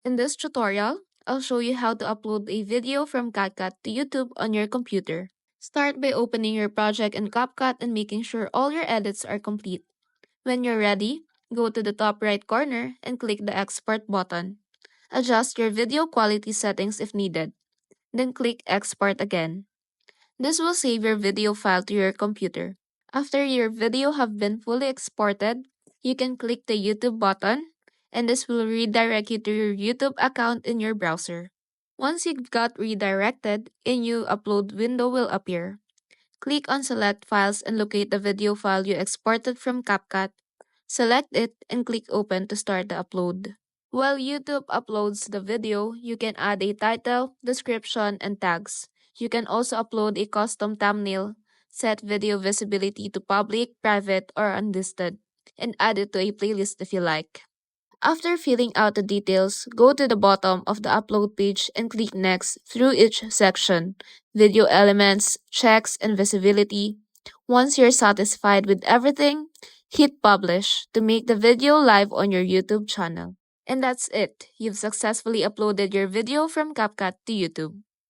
In this tutorial, I'll show you how to upload a video from CapCut to YouTube on your computer. Start by opening your project in CapCut and making sure all your edits are complete. When you're ready, go to the top right corner and click the Export button. Adjust your video quality settings if needed. Then click Export again. This will save your video file to your computer. After your video have been fully exported, you can click the YouTube button and this will redirect you to your YouTube account in your browser. Once you got redirected, a new upload window will appear. Click on Select Files and locate the video file you exported from CapCut. Select it and click Open to start the upload. While YouTube uploads the video, you can add a title, description, and tags. You can also upload a custom thumbnail, set video visibility to public, private, or unlisted, and add it to a playlist if you like. After filling out the details, go to the bottom of the upload page and click Next through each section, video elements, checks, and visibility. Once you're satisfied with everything, hit Publish to make the video live on your YouTube channel. And that's it. You've successfully uploaded your video from CapCut to YouTube.